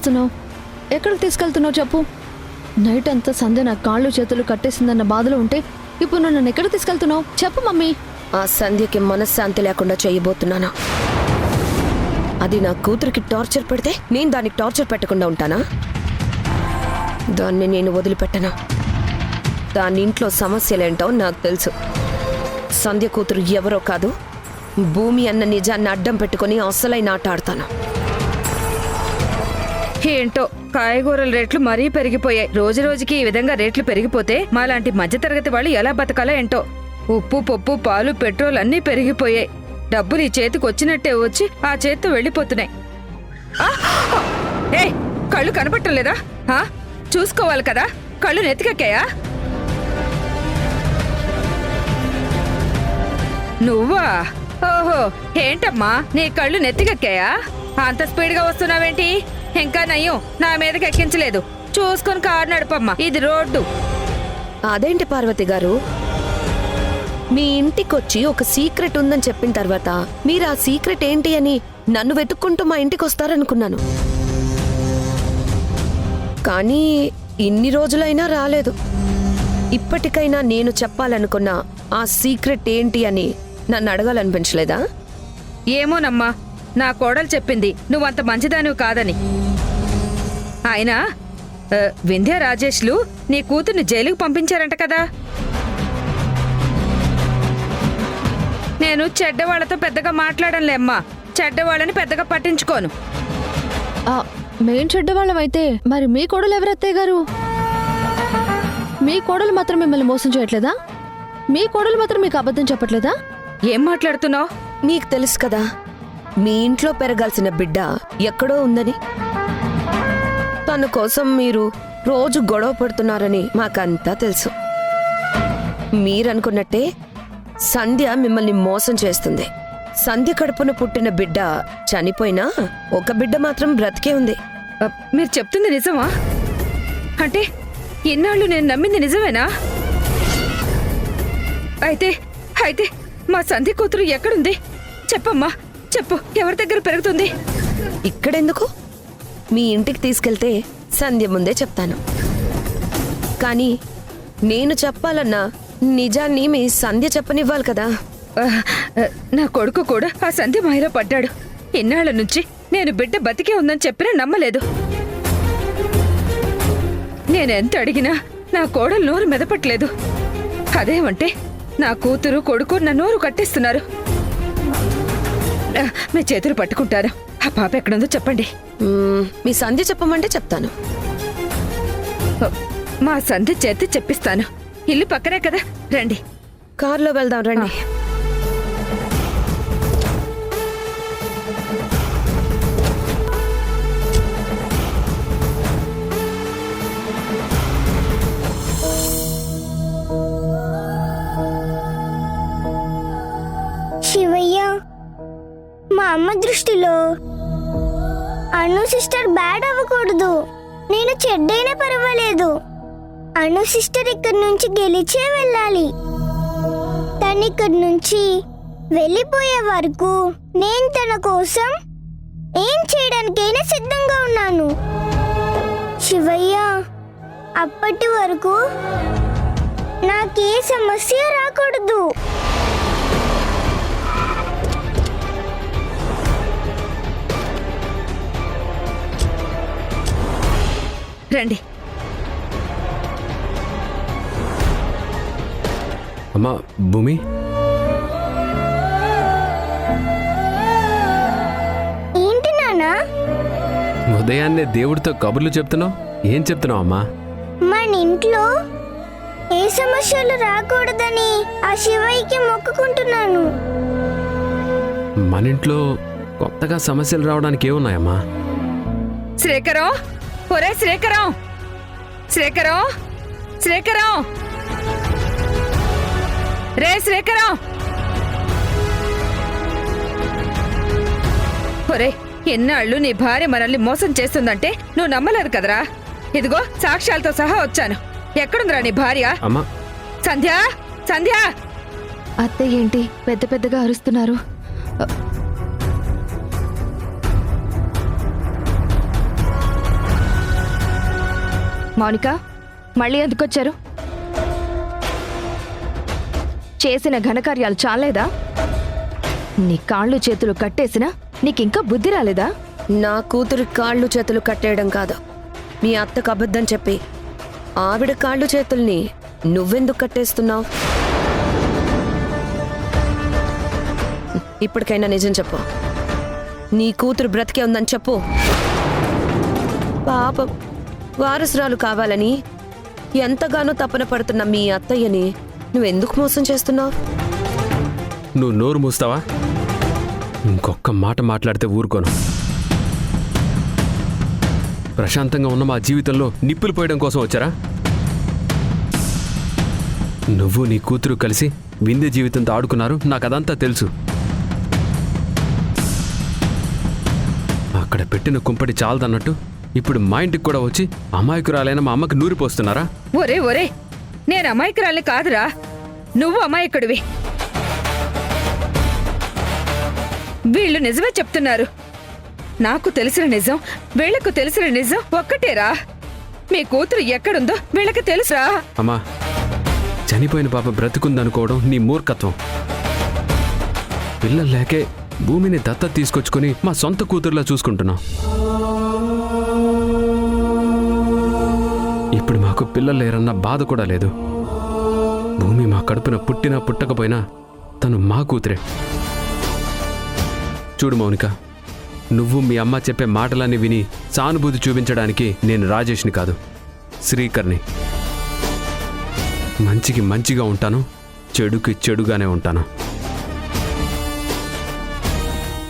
చేస్తున్నావు? ఎక్కడికి తీసుకెళ్తున్నావు చెప్పు? నైట్ అంతా సంధ్య నా కాళ్ళు చేతులు కట్టేసిందన్న బాధలో ఉంటే ఇప్పుడు నన్ను ఎక్కడికి తీసుకెళ్తున్నావు చెప్పు మమ్మీ. ఆ సంధ్యకి మనశ్శాంతి లేకుండా చేయబోతున్నానా? అది నా కూతురికి టార్చర్ పెడితే నేను దానికి టార్చర్ పెట్టకుండా ఉంటానా? దాన్ని నేను వదిలిపెట్టనా? దాని ఇంట్లో సమస్యలేంటో నాకు తెలుసు. సంధ్య కూతురు ఎవరో కాదు, భూమి అన్న నిజాన్ని అడ్డం పెట్టుకుని అసలైన ఆట ఆడతాను. ఏంటో కాయగూరల రేట్లు మరీ పెరిగిపోయాయి. రోజు రోజుకి ఈ విధంగా రేట్లు పెరిగిపోతే మాలాంటి మధ్యతరగతి వాళ్ళు ఎలా బతకాలో ఏంటో. ఉప్పు పప్పు పాలు పెట్రోల్ అన్నీ పెరిగిపోయాయి. డబ్బులు ఈ చేతికి వచ్చినట్టే వచ్చి ఆ చేతితో వెళ్ళిపోతున్నాయి. ఏ కళ్ళు కనపడటం లేదా? చూసుకోవాలి కదా, కళ్ళు నెత్తికెక్కాయా? నువ్వా? ఓహో, ఏంటమ్మా నీ కళ్ళు నెత్తికెక్కాయా? అంత స్పీడ్గా వస్తున్నావేంటి? ఇంకా నయ్యం నా మీదకి ఎక్కించలేదు. చూసుకొని కారు నడపమ్మా, ఇది రోడ్డు. అదేంటి పార్వతి గారు, మీ ఇంటికొచ్చి ఒక సీక్రెట్ ఉందని చెప్పిన తర్వాత మీరు ఆ సీక్రెట్ ఏంటి అని నన్ను వెతుక్కుంటూ మా ఇంటికి వస్తారనుకున్నాను. కానీ ఇన్ని రోజులైనా రాలేదు. ఇప్పటికైనా నేను చెప్పాలనుకున్న ఆ సీక్రెట్ ఏంటి అని నన్ను అడగాలనిపించలేదా? ఏమోనమ్మా, నా కోడలు చెప్పింది నువ్వంత మంచిదానివి కాదని. ఆయన వింధ్య రాజేష్లు నీ కూతుర్ని జైలుకు పంపించారంట కదా. నేను చెడ్డవాళ్లతో పెద్దగా మాట్లాడంలేమ్మా, చెడ్డవాళ్ళని పెద్దగా పట్టించుకోను. మేం చెడ్డవాళ్ళం అయితే మరి మీ కోడలు ఎవరత్తయ్య గారు? మీ కోడలు మాత్రం మిమ్మల్ని మోసం చేయట్లేదా? మీ కోడలు మాత్రం మీకు అబద్ధం చెప్పట్లేదా? ఏం మాట్లాడుతున్నావు? మీకు తెలుసు కదా, మీ ఇంట్లో పెరగాల్సిన బిడ్డ ఎక్కడో ఉందని. తన కోసం మీరు రోజు గొడవ పడుతున్నారని మాకంతా తెలుసు. మీరనుకున్నట్టే సంధ్య మిమ్మల్ని మోసం చేస్తుంది. సంధ్య కడుపున పుట్టిన బిడ్డ చనిపోయినా ఒక బిడ్డ మాత్రం బ్రతికే ఉంది. మీరు చెప్తుంది నిజమా? అంటే ఇన్నాళ్ళు నేను నమ్మింది నిజమేనా? అయితే అయితే మా సంధ్య కూతురు ఎక్కడుంది? చెప్పమ్మా, చెప్పు, ఎవరి దగ్గర పెరుగుతుంది? ఇక్కడెందుకు? మీ ఇంటికి తీసుకెళ్తే సంధ్య ముందే చెప్తాను. కానీ నేను చెప్పాలన్నా నిజాన్ని మీ సంధ్య చెప్పనివ్వాలి కదా. నా కొడుకు కూడా ఆ సంధ్య మాయలో పడ్డాడు. ఇన్నాళ్ల నుంచి నేను బిడ్డ బతికే ఉందని చెప్పినా నమ్మలేదు. నేనెంత అడిగినా నా కోడలు నోరు మెదపట్లేదు. అదేమంటే నా కూతురు కొడుకు నా నోరు కట్టేస్తున్నారు. మీ చేతులు పట్టుకుంటారు. ఆ పాప ఎక్కడుందో చెప్పండి. మీ సంధ్య చెప్పమంటే చెప్తాను. మా సంధ్య చేతి చెప్పిస్తాను. ఇల్లు పక్కనే కదా, రండి. కారులో వెళ్దాం రండి. శివయ్య, మా అమ్మ దృష్టిలో అను సిస్టర్ బ్యాడ్ అవ్వకూడదు. నేను చెడ్డైనా పర్వాలేదు. అను సిస్టర్ ఇక్కడి నుంచి గెలిచే వెళ్ళాలి. తను ఇక్కడి నుంచి వెళ్ళిపోయే వరకు నేను తన కోసం ఏం చేయడానికైనా సిద్ధంగా ఉన్నాను. శివయ్య, అప్పటి వరకు నాకే సమస్య రాకూడదు. రండి. అమ్మా భూమి, ఏంటి నాన్నా? ఉదయాన్నే దేవుడితో కబుర్లు చెప్తున్నావు. ఏం చెప్తున్నావు అమ్మా? మన ఇంట్లో ఏ సమస్యలు రాకూడదని ఆ శివయ్యకి మొక్కుకుంటున్నాను. మన ఇంట్లో కొత్తగా సమస్యలు రావడానికి ఏమున్నాయమ్మా? శ్రీకరం, ఒరే శ్రీకరం, శ్రీకరం, శ్రీకరం, రే శ్రీకరం. ఒరే, ఎన్నాళ్ళు నీ భార్య మనల్ని మోసం చేస్తుందంటే నువ్వు నమ్మలేదు కదరా. ఇదిగో సాక్ష్యాలతో సహా వచ్చాను. ఎక్కడుందిరా నీ భార్య? అమ్మా సంధ్య, సంధ్య. అత్తయ్య ఏంటి పెద్ద పెద్దగా అరుస్తున్నారు? మౌనిక మళ్ళీ ఎందుకొచ్చారు? చేసిన ఘనకార్యాలు చాలేదా? నీ కాళ్ళు చేతులు కట్టేసినా నీకింకా బుద్ధి రాలేదా? నా కూతురు కాళ్ళు చేతులు కట్టేయడం కాదు, మీ అత్తకు అబద్ధం చెప్పి ఆవిడ కాళ్ళు చేతుల్ని నువ్వెందుకు కట్టేస్తున్నావు? ఇప్పటికైనా నిజం చెప్పు. నీ కూతురు బ్రతికే ఉందని చెప్పు. పాపం వారసురాలు కావాలని ఎంతగానో తపన పడుతున్న మీ అత్తయ్యని నువ్వెందుకు మోసం చేస్తున్నావు? నువ్వు నోరు మూస్తావా? ఇంకొక్క మాట మాట్లాడితే ఊరుకోను. ప్రశాంతంగా ఉన్న మా జీవితంలో నిప్పులు పోయడం కోసం వచ్చారా? నువ్వు నీ కూతురు కలిసి విందే జీవితంతో ఆడుకున్నారు, నాకు అదంతా తెలుసు. అక్కడ పెట్టిన కుంపటి చాలదన్నట్టు ఇప్పుడు మా ఇంటికి కూడా వచ్చి అమాయకురాలైన మా అమ్మకి నూరిపోస్తున్నారా? ఒరే ఒరే, నేను అమాయకురాల్ని కాదురా, నువ్వు అమాయకుడివి. వీళ్ళు నిజమే చెప్తున్నారు. నాకు తెలిసిన నిజం, వీళ్లకు తెలిసిన నిజం ఒక్కటేరా. మీ కూతురు ఎక్కడుందో వీళ్ళకి తెలుసురా. అమ్మా, చనిపోయిన పాప బ్రతుకుందనుకోవడం నీ మూర్ఖత్వం. పిల్లలు లేకే భూమిని దత్తత తీసుకొచ్చుకొని మా సొంత కూతురులా చూసుకుంటున్నాం. ఇప్పుడు మాకు పిల్లలు లేరన్న బాధ కూడా లేదు. భూమి మా కడుపున పుట్టినా పుట్టకపోయినా తను మా కూతురే. చూడు మౌనిక, నువ్వు మీ అమ్మ చెప్పే మాటలన్నీ విని సానుభూతి చూపించడానికి నేను రాజేష్ని కాదు, శ్రీకర్ని. మంచికి మంచిగా ఉంటాను, చెడుకి చెడుగానే ఉంటాను.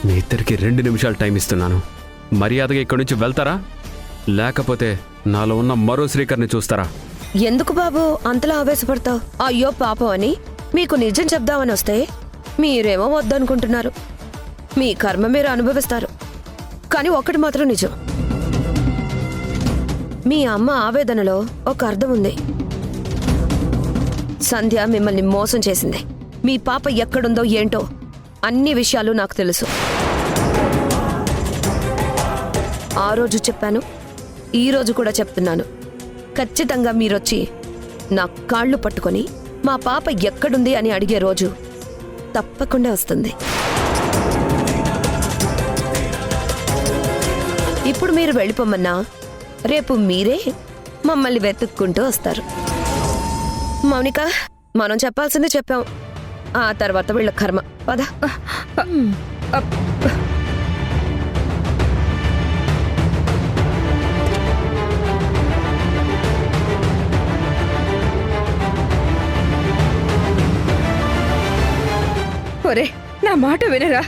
మీ ఇద్దరికి 2 నిమిషాలు టైం ఇస్తున్నాను. మర్యాదగా ఇక్కడి నుంచి వెళ్తారా, లేకపోతే నాలో ఉన్న మరో శ్రీకర్ని చూస్తారా? ఎందుకు బాబు అంతలా ఆవేశపడతావు? అయ్యో పాపం అని మీకు నిజం చెప్దామని వస్తే మీరేమో వద్దనుకుంటున్నారు. మీ కర్మ మీరు అనుభవిస్తారు. కానీ ఒకటి మాత్రం నిజం, మీ అమ్మ ఆవేదనలో ఒక అర్థం ఉంది. సంధ్య మిమ్మల్ని మోసం చేసింది. మీ పాప ఎక్కడుందో ఏంటో అన్ని విషయాలు నాకు తెలుసు. ఆ రోజు చెప్పాను, ఈ రోజు కూడా చెప్తున్నాను. ఖచ్చితంగా మీరొచ్చి నా కాళ్ళు పట్టుకొని మా పాప ఎక్కడుంది అని అడిగే రోజు తప్పకుండా వస్తుంది. ఇప్పుడు మీరు వెళ్ళిపోమన్నా రేపు మీరే మమ్మల్ని వెతుక్కుంటూ వస్తారు. మౌనిక, మనం చెప్పాల్సింది చెప్పాం. ఆ తర్వాత వీళ్ళ కర్మ. పద. ఒరే, నా మాట వినరా.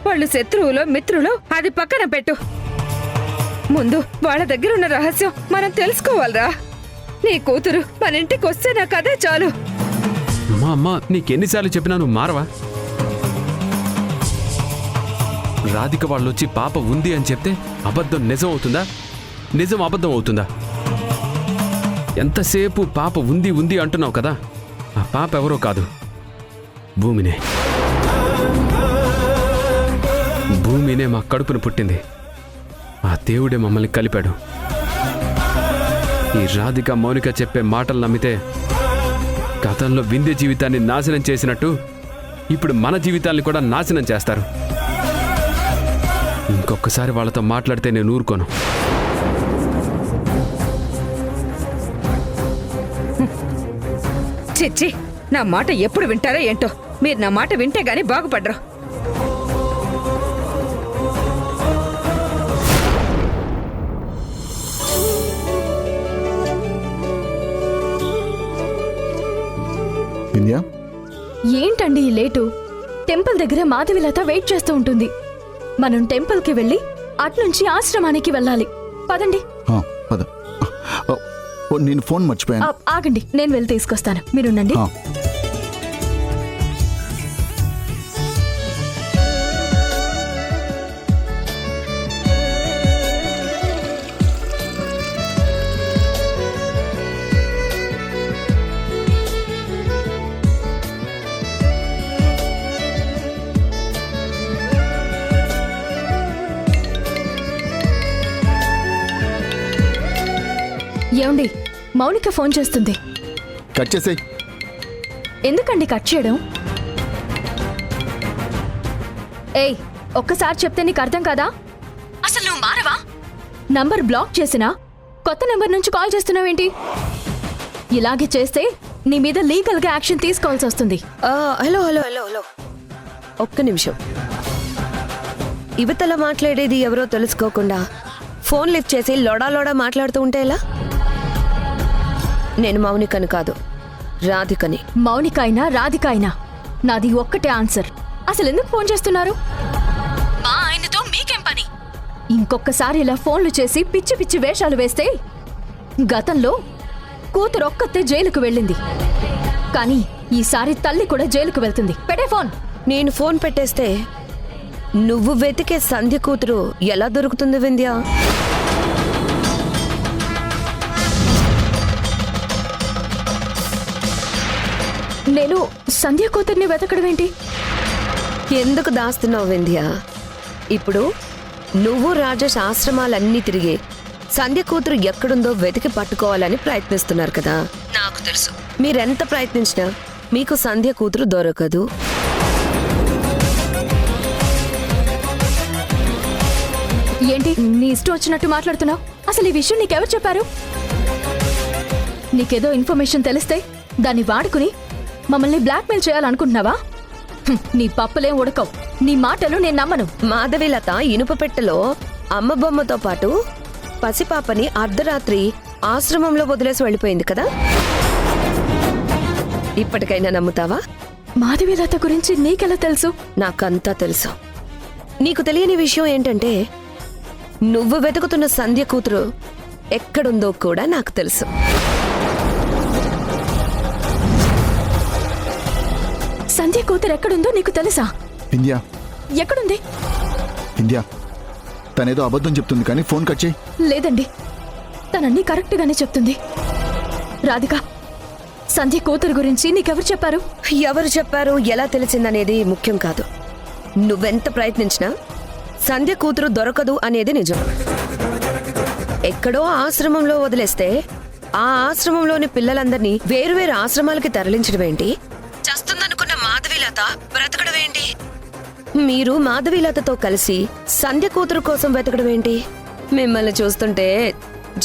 వాళ్ళు శత్రువులో మిత్రులో అది పక్కన పెట్టు. ముందు వాళ్ళ దగ్గర ఉన్న రహస్యం మనం తెలుసుకోవాలరా. నీ కూతురు మన ఇంటికి వస్తే నాకు అదే చాలు. మా అమ్మ నీకెన్నిసార్లు చెప్పినా నువ్వు మారవా? రాధిక వాళ్ళొచ్చి పాప ఉంది అని చెప్తే అబద్ధం నిజం అవుతుందా, నిజం అబద్ధం అవుతుందా? ఎంతసేపు పాప ఉంది ఉంది అంటున్నావు కదా, ఆ పాప ఎవరో కాదు, భూమినే. భూమినే మా కడుపును పుట్టింది. ఆ దేవుడే మమ్మల్ని కలిపాడు. ఈ రాధిక మౌనిక చెప్పే మాటలు నమ్మితే గతంలో వింధ్య జీవితాన్ని నాశనం చేసినట్టు ఇప్పుడు మన జీవితాన్ని కూడా నాశనం చేస్తారు. ఇంకొకసారి వాళ్ళతో మాట్లాడితే నేను ఊరుకోను. చిచ్చి, నా మాట ఎప్పుడు వింటారో ఏంటో. మీరు నా మాట వింటే గాని బాగుపడరు. వింధ్య, ఏంటండి ఈ లేటు? టెంపుల్ దగ్గర మాధవిలత వెయిట్ చేస్తూ ఉంటుంది. మనం టెంపుల్కి వెళ్ళి అట్నుంచి ఆశ్రమానికి వెళ్ళాలి. పదండి. పద. నేను ఫోన్ మర్చిపోయాను. ఆగండి, నేను వెళ్ళి తీసుకొస్తాను, మీరుండండి. ఏమండి, మౌనిక ఫోన్ చేస్తుంది. కట్ చేసేయ్. ఎందుకండి కట్ చేయడం? ఏయ్, ఒక్కసారి చెప్తే నీకు అర్థం కాదా? అసలు నువ్వు మారవా? నంబర్ బ్లాక్ చేసినా కొత్త నెంబర్ నుంచి కాల్ చేస్తున్నావేంటి? ఇలాగే చేస్తే నీ మీద లీగల్గా యాక్షన్ తీసుకోవాల్సి వస్తుంది. హలో హలో హలో హలో ఒక్క నిమిషం. ఇవతల మాట్లాడేది ఎవరో తెలుసుకోకుండా ఫోన్ లిఫ్ట్ చేసి లోడా మాట్లాడుతూ ఉంటే ఎలా? నేను మౌనికను కాదు, రాధికని. మౌనిక అయినా రాధిక అయినా నాది ఒక్కటే ఆన్సర్. అసలు ఎందుకు ఫోన్ చేస్తున్నారు? మా ఆయనతో మీకేం పని? ఇంకొకసారి ఇలా ఫోన్లు చేసి పిచ్చి పిచ్చి వేషాలు వేస్తే, గతంలో కూతురు ఒక్కతే జైలుకు వెళ్ళింది, కానీ ఈసారి తల్లి కూడా జైలుకు వెళ్తుంది. పెట్టే ఫోన్. నేను ఫోన్ పెట్టేస్తే నువ్వు వెతికే సంధ్య కూతురు ఎలా దొరుకుతుంది వింధ్య? నేను సంధ్య కూతుర్ని వెతకడం ఏంటి? ఎందుకు దాస్తున్నావు వింధ్య? ఇప్పుడు నువ్వు రాజేష్ ఆశ్రమాలన్నీ తిరిగి సంధ్య కూతురు ఎక్కడుందో వెతికి పట్టుకోవాలని ప్రయత్నిస్తున్నారు కదా. నాకు తెలుసు, మీరెంత ప్రయత్నించినా మీకు సంధ్య కూతురు దొరకదు. ఏంటి నీ ఇష్టం వచ్చినట్టు మాట్లాడుతున్నావు? అసలు ఈ విషయం నీకెవరు చెప్పారు? నీకేదో ఇన్ఫర్మేషన్ తెలిస్తే దాన్ని వాడుకుని మమ్మల్ని బ్లాక్మెయిల్ చేయాలనుకుంటున్నావా? నీ పప్పులేం ఉడకవు. నీ మాటలు నేను నమ్మను. మాధవిలత ఇనుప పెట్టెలో అమ్మ బొమ్మతో పాటు పసిపాపని అర్ధరాత్రి ఆశ్రమంలో వదిలేసి వెళ్ళిపోయింది కదా. ఇప్పటికైనా నమ్ముతావా? మాధవీలత గురించి నీకెలా తెలుసు? నాకంతా తెలుసు. నీకు తెలియని విషయం ఏంటంటే, నువ్వు వెతుకుతున్న సంధ్య కూతురు ఎక్కడుందో కూడా నాకు తెలుసు. సంధ్య కూతురు ఎక్కడుందో నీకు తెలుసా? వింధ్య, ఎక్కడుంది? వింధ్య, తనేదో అబద్ధం చెప్తుంది కానీ ఫోన్ కట్ చేయి. లేదండి, తనన్నీ కరెక్ట్ గానే చెప్తుంది. రాధిక, సంధ్య కూతురు గురించి నీకెవరు చెప్పారు? ఎవరు చెప్పారు, ఎలా తెలిసిందనేది ముఖ్యం కాదు. నువ్వెంత ప్రయత్నించినా సంధ్య కూతురు దొరకదు అనేది నిజం. ఎక్కడో ఆశ్రమంలో వదిలేస్తే ఆ ఆశ్రమంలోని పిల్లలందరినీ వేరువేరు ఆశ్రమాలకి తరలించడం ఏంటి? చస్తుందనుకున్న మాధవీలత బ్రతకడం ఏంటి? మీరు మాధవీలతతో కలిసి సంధ్య కూతురు కోసం వెతకడం ఏంటి? మిమ్మల్ని చూస్తుంటే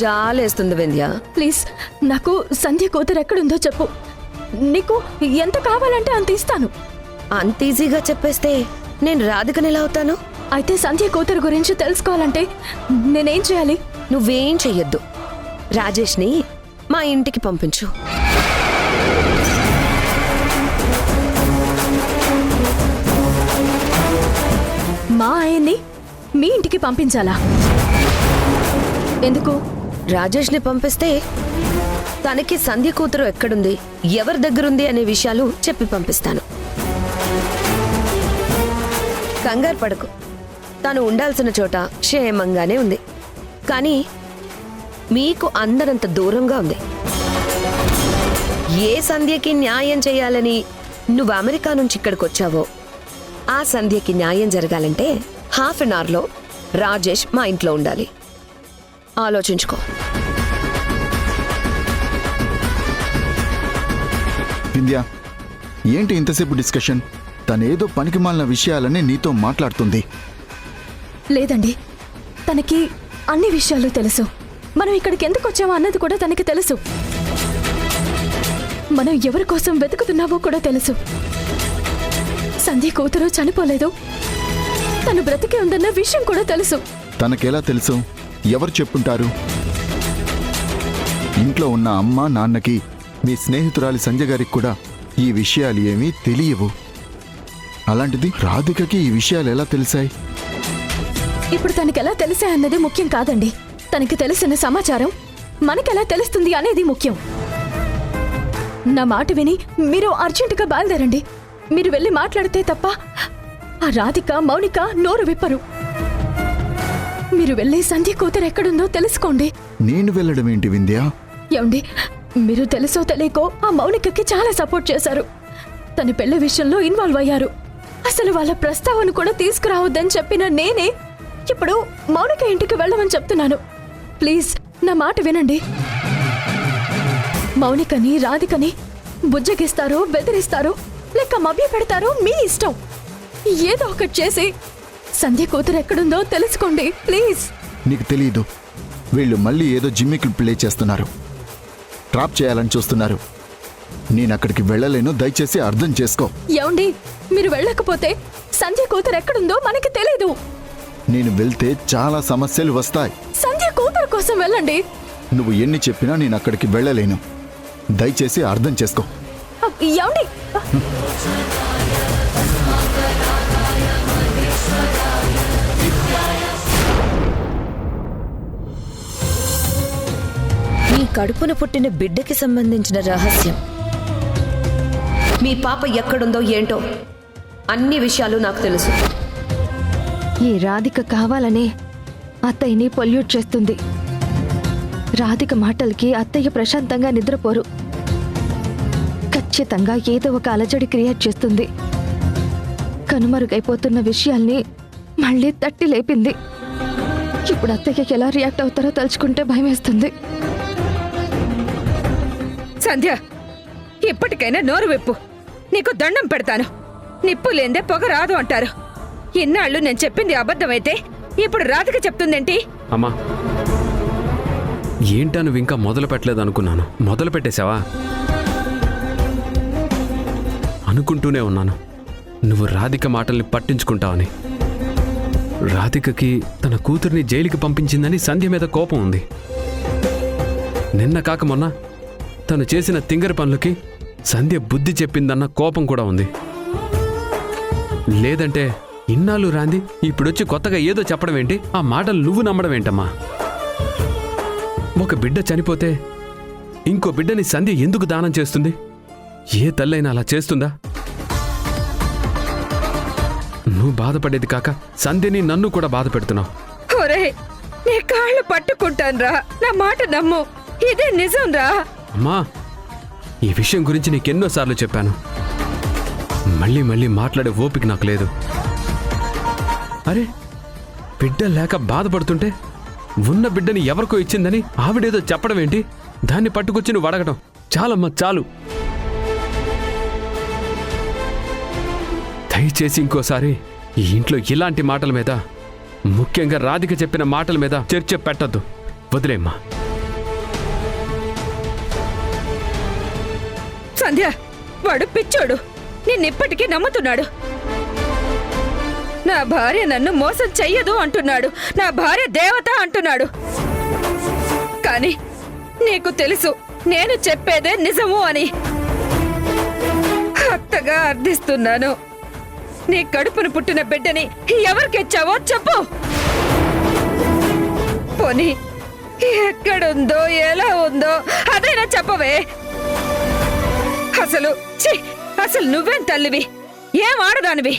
జాలేస్తుంది వింధ్య. ప్లీజ్, నాకు సంధ్య కూతురు ఎక్కడుందో చెప్పు. నీకు ఎంత కావాలంటే అంత ఇస్తాను. అంత ఈజీగా చెప్పేస్తే నేను రాధికని ఎలా అవుతాను? అయితే సంధ్య కూతురు గురించి తెలుసుకోవాలంటే నేనేం చేయాలి? నువ్వేం చెయ్యొద్దు. రాజేష్ని మా ఇంటికి పంపించు. మా ఆయన్ని మీ ఇంటికి పంపించాలా? ఎందుకు? రాజేష్ని పంపిస్తే తనకి సంధ్య కూతురు ఎక్కడుంది, ఎవరి దగ్గరుంది అనే విషయాలు చెప్పి పంపిస్తాను. కంగారు పడకు, తను ఉండాల్సిన చోట క్షేమంగానే ఉంది. కానీ మీకు అందరంత దూరంగా ఉంది. ఏ సంధ్యకి న్యాయం చేయాలని నువ్వు అమెరికా నుంచి ఇక్కడికి వచ్చావో ఆ సంధ్యకి న్యాయం జరగాలంటే హాఫ్ అన్ అవర్లో రాజేష్ మా ఇంట్లో ఉండాలి. ఆలోచించుకో. వింధ్య, ఏంటి ఇంతసేపు డిస్కషన్? తనేదో పనికిమాలిన విషయాలని నీతో మాట్లాడుతుంది. లేదండి, తనకి అన్ని విషయాలు తెలుసు. మనం ఇక్కడికి ఎందుకు వచ్చామో అన్నది కూడా తనకి తెలుసు. మనం ఎవరి కోసం వెతుకుతున్నావో కూడా తెలుసు. సంధ్య కూతురు చనిపోలేదు, తను బ్రతికే ఉందన్న విషయం కూడా తెలుసు. తనకెలా తెలుసు? ఎవరు చెప్పుంటారు? ఇంట్లో ఉన్న అమ్మ నాన్నకి, మీ స్నేహితురాలి సంజయ్ గారికి కూడా ఈ విషయాలు ఏమీ తెలియవు. అలాంటిది రాధికకి ఈ విషయాలు ఎలా తెలిసాయి? ఇప్పుడు తనకెలా తెలిసా అన్నది ముఖ్యం కాదండి. తనకి తెలిసిన సమాచారం మనకెలా తెలుస్తుంది అనేది ముఖ్యం. నా మాట విని మీరు అర్జెంటుగా బయలుదేరండి. మీరు వెళ్ళి మాట్లాడితే తప్ప ఆ రాధిక, మౌనిక నోరు విప్పరు. మీరు వెళ్ళి సంధ్య కూతురు ఎక్కడుందో తెలుసుకోండి. నేను వెళ్ళడం ఏంటి వింధ్య? ఏమండి, మీరు తెలుసో తెలియకో ఆ మౌనికకి చాలా సపోర్ట్ చేశారు. తన పెళ్లి విషయంలో ఇన్వాల్వ్ అయ్యారు. అసలు వాళ్ళ ప్రస్తావన కూడా తీసుకురావద్దని చెప్పిన నేనే ఇప్పుడు మౌనిక ఇంటికి వెళ్ళమని చెప్తున్నాను. ప్లీజ్ నా మాట వినండి. మౌనికని రాధికని బుజ్జగిస్తారో బెదిరిస్తారో లేక మభ్య పెడతారో మీ ఇష్టం. ఏదో ఒకటి చేసి సంధ్య కూతురు ఎక్కడుందో తెలుసుకోండి ప్లీజ్. నీకు తెలియదు, వీళ్ళు మళ్ళీ ఏదో జిమ్మికులు ప్లే చేస్తున్నారు, ట్రాప్ చేయాలని చూస్తున్నారు. నేను అక్కడికి వెళ్ళలేను, దయచేసి అర్థం చేసుకో. ఏమండి, మీరు వెళ్ళకపోతే సంధ్య కూతురు ఎక్కడుందో మనకి తెలీదు. నేను వెళ్తే చాలా సమస్యలు వస్తాయి. సంధ్య కూతురు కోసం వెళ్ళండి. నువ్వు ఎన్ని చెప్పినా నేను అక్కడికి వెళ్ళలేను, దయచేసి అర్థం చేసుకో. ఏమండి, మీ కడుపున పుట్టిన బిడ్డకి సంబంధించిన రహస్యం, మీ పాప ఎక్కడుందో ఏంటో అన్ని విషయాలు నాకు తెలుసు. ఈ రాధిక కావాలనే అత్తయ్యని పొల్యూట్ చేస్తుంది. రాధిక మాటలకి అత్తయ్య ప్రశాంతంగా నిద్రపోరు. ఖచ్చితంగా ఏదో ఒక అలజడి క్రియేట్ చేస్తుంది. కనుమరుగైపోతున్న విషయాల్ని మళ్ళీ తట్టి లేపింది. ఇప్పుడు అత్తయ్యకి ఎలా రియాక్ట్ అవుతారో తలుచుకుంటే భయమేస్తుంది. సంధ్య, ఇప్పటికైనా నోరు విప్పు. నీకు దండం పెడతాను. నిప్పు లేందే పొగ రాదు అంటారు. ఇన్నాళ్ళు నేను చెప్పింది అబద్ధమైతే ఇప్పుడు రాధిక చెప్తుందేంటి? అమ్మా, ఏంటా నువ్వు ఇంకా మొదలు పెట్టలేదు అనుకున్నాను. మొదలు పెట్టేశావా? అనుకుంటూనే ఉన్నాను నువ్వు రాధిక మాటల్ని పట్టించుకుంటావని. రాధికకి తన కూతుర్ని జైలుకి పంపించిందని సంధ్య మీద కోపం ఉంది. నిన్న కాక మొన్న తను చేసిన తింగర పనులకి సంధ్య బుద్ధి చెప్పిందన్న కోపం కూడా ఉంది. లేదంటే ఇన్నాళ్ళు రాంది ఇప్పుడొచ్చి కొత్తగా ఏదో చెప్పడం ఏంటి? ఆ మాటలు నువ్వు నమ్మడం ఏంటమ్మా? ఒక బిడ్డ చనిపోతే ఇంకో బిడ్డని సంధ్య ఎందుకు దానం చేస్తుంది? ఏ తల్లైనా అలా చేస్తుందా? నువ్వు బాధపడేది కాక సంధ్యని నన్ను కూడా బాధ పెడుతున్నావు. ఒరే, నీ కాళ్ళు పట్టుకుంటాన్రా, నా మాట నమ్ము, ఇదే నిజం రా. అమ్మా, ఈ విషయం గురించి నీకెన్నోసార్లు చెప్పాను. మళ్ళీ మళ్ళీ మాట్లాడే ఓపిక నాకు లేదు. అరే, బిడ్డ లేక బాధపడుతుంటే ఉన్న బిడ్డని ఎవరికో ఇచ్చిందని ఆవిడేదో చెప్పడం ఏంటి? దాన్ని పట్టుకొచ్చి నువ్వు అడగటం చాలమ్మా, చాలు. దయచేసి ఇంకోసారి ఈ ఇంట్లో ఇలాంటి మాటల మీద, ముఖ్యంగా రాధిక చెప్పిన మాటల మీద చర్చ పెట్టద్దు. వదిలేమ్మా. సంధ్య, వాడు పిచ్చోడు. నిన్నిప్పటికీ నమ్ముతున్నాడు. నా భార్య నన్ను మోసం చెయ్యదు అంటున్నాడు. నా భార్య దేవత అంటున్నాడు. కానీ నీకు తెలుసు నేను చెప్పేదే నిజము అని. అత్తగా అర్థిస్తున్నాను. నీ కడుపును పుట్టిన బిడ్డని ఎవరికిచ్చావో చెప్పు. పోనీ ఎక్కడుందో ఎలా ఉందో అదైనా చెప్పవే. అసలు నువ్వేం తల్లివి? ఏం ఆడదానివి?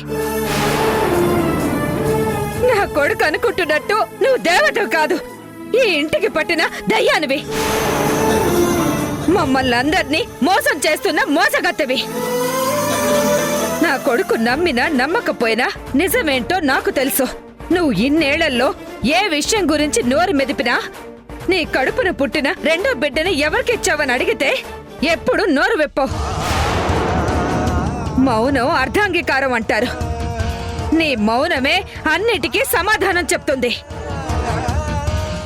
నా కొడుకు అనుకుంటున్నట్టు నువ్వు దేవతవు కాదు, ఈ ఇంటికి పట్టిన దయ్యానివి. మమ్మల్ని అందరినీ మోసం చేస్తున్న మోసగత్తెవి. నా కొడుకు నమ్మినా నమ్మకపోయినా నిజమేంటో నాకు తెలుసు. నువ్వు ఇన్నేళ్లలో ఏ విషయం గురించి నోరు మెదిపినా, నీ కడుపున పుట్టిన రెండో బిడ్డని ఎవరికిచ్చావని అడిగితే ఎప్పుడు నోరు వెప్పవు. మౌనం అర్ధాంగీకారం అంటారు. నీ మౌనమే అన్నిటికీ సమాధానం చెప్తుంది.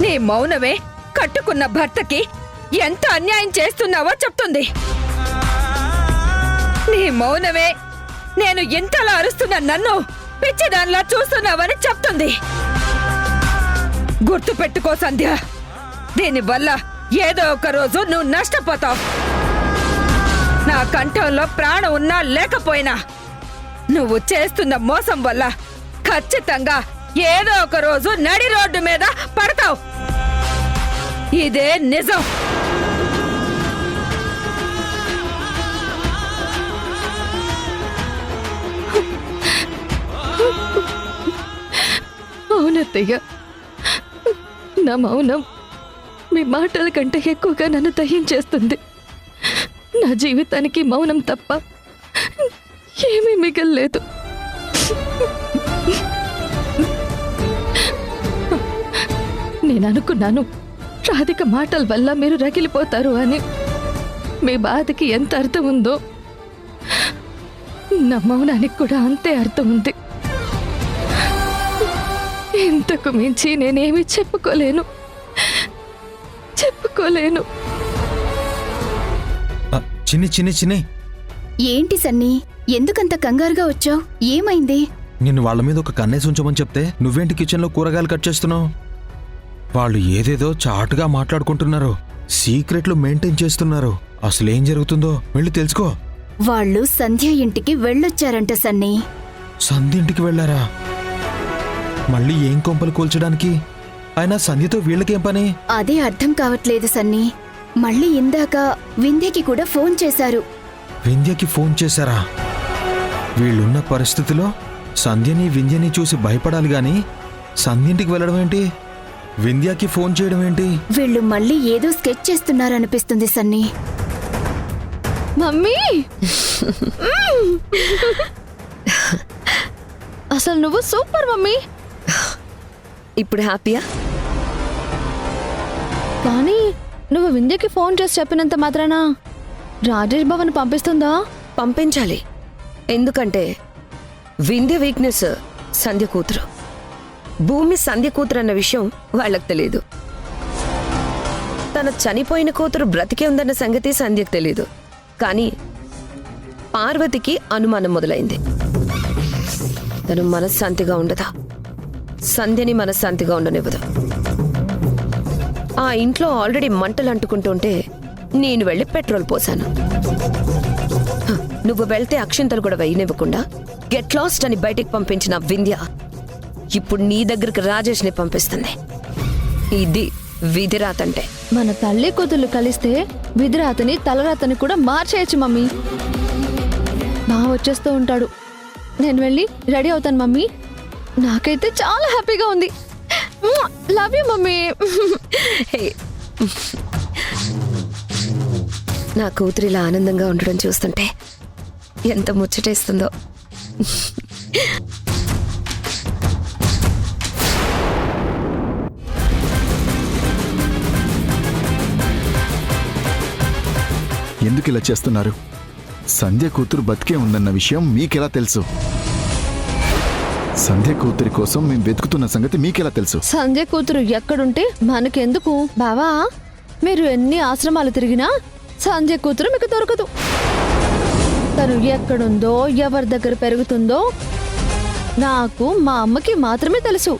నీ మౌనమే కట్టుకున్న భర్తకి ఎంత అన్యాయం చేస్తున్నావో చెప్తుంది. నీ మౌనమే నేను ఎంతలా అరుస్తున్నా నన్ను పిచ్చిదానిలా చూస్తున్నావని చెప్తుంది. గుర్తు పెట్టుకో సంధ్య, దీనివల్ల ఏదో ఒక రోజు నువ్వు నష్టపోతావు. నా కంఠంలో ప్రాణం ఉన్నా లేకపోయినా నువ్వు చేస్తున్న మోసం వల్ల ఖచ్చితంగా ఏదో ఒక రోజు నడి రోడ్డు మీద పడతావు. ఇదే నిజం. అవునత్తయ్య, నా మౌనం మీ మాటల కంటే ఎక్కువగా నన్ను దహించేస్తుంది. నా జీవితానికి మౌనం తప్ప ఏమీ మిగల్లేదు. నేను అనుకున్నాను రాధిక మాటల వల్ల మీరు రగిలిపోతారు అని. మీ బాధకి ఎంత అర్థం ఉందో నా మౌనానికి కూడా అంతే అర్థం ఉంది. ఇంతకు మించి నేనేమి చెప్పుకోలేను. చిన్ని చిన్ని చిన్ని ఏంటి సన్నీ, ఎందుకంత కంగారుగా వచ్చావు? ఏమైంది? నిన్ను వాళ్ళ మీద ఒక కన్నేసి ఉంచమని చెప్తే నువ్వేంటి కిచెన్లో కూరగాయలు కట్ చేస్తున్నావు? వాళ్ళు ఏదేదో చాటుగా మాట్లాడుకుంటున్నారు, సీక్రెట్లు మెయింటైన్ చేస్తున్నారు. అసలేం జరుగుతుందో వెళ్ళి తెలుసుకో. వాళ్ళు సంధ్య ఇంటికి వెళ్ళొచ్చారంట సన్నీ. సంధ్య ఇంటికి వెళ్ళారా? మళ్ళీ ఏం కొంపలు కూల్చడానికి? అయినా సంధ్యతో వీళ్ళకేం పని? అదే అర్థం కావట్లేదు సన్నీ. మళ్ళీ ఇందాక వింధ్యకి కూడా ఫోన్ చేశారు. వింధ్యకి ఫోన్ చేశారా? వీళ్ళున్న పరిస్థితిలో సంధ్యని వింధ్యని చూసి భయపడాలి గాని సంధ్యింటికి వెళ్ళడం ఏంటి? వింధ్యకి ఫోన్ చేయడం ఏంటి? వీళ్ళు మళ్ళీ ఏదో స్కెచ్ చేస్తున్నారనిపిస్తుంది సన్నీ. మమ్మీ అసలు నువ్వు సూపర్ మమ్మీ. ఇప్పుడు హ్యాపీయా? కానీ నువ్వు వింధ్యకి ఫోన్ చేసి చెప్పినంత మాత్రాన రాజేష్ భవన్ పంపిస్తుందా? పంపించాలి. ఎందుకంటే వింధ్య వీక్నెస్ సంధ్య కూతురు, భూమి సంధ్య కూతురు అన్న విషయం వాళ్ళకి తెలియదు. తన చనిపోయిన కూతురు బ్రతికే ఉందన్న సంగతి సంధ్యకు తెలీదు. కానీ పార్వతికి అనుమానం మొదలైంది. తను మనశ్శాంతిగా ఉండదా, సంధ్యని మనశ్శాంతిగా ఉండనివ్వదు. ఆ ఇంట్లో ఆల్రెడీ మంటలు అంటుకుంటుంటే నేను వెళ్ళి పెట్రోల్ పోశాను. నువ్వు వెళ్తే అక్షింతలు కూడా వేయనివ్వకుండా గెట్ లాస్ట్ అని బయటికి పంపించిన వింధ్య ఇప్పుడు నీ దగ్గరికి రాజేష్ని పంపిస్తుంది. ఇది విధిరాతంటే. మన తల్లి కూతుళ్ళు కలిస్తే విధిరాతని తలరాతని కూడా మార్చేయచ్చు మమ్మీ. బాగా వచ్చేస్తూ ఉంటాడు. నేను వెళ్ళి రెడీ అవుతాను మమ్మీ. నాకైతే చాలా హ్యాపీగా ఉంది. Love you mummy. నా కూతురు ఇలా ఆనందంగా ఉండడం చూస్తుంటే ఎంత ముచ్చటేస్తుందో. ఎందుకు ఇలా చేస్తున్నారు? సంధ్య కూతురు బతికే ఉందన్న విషయం మీకెలా తెలుసు? సంధ్య కూతురి కోసం మేము వెతుకుతున్న సంగతి మీకెలా తెలుసు? సంధ్య కూతురు ఎక్కడుంటే మనకెందుకు బావా? మీరు ఎన్ని ఆశ్రమాలు తిరిగినా సంధ్య కూతురు మీకు దొరకదు. తను ఎక్కడుందో, ఎవరి దగ్గర పెరుగుతుందో నాకు, మా అమ్మకి మాత్రమే తెలుసు.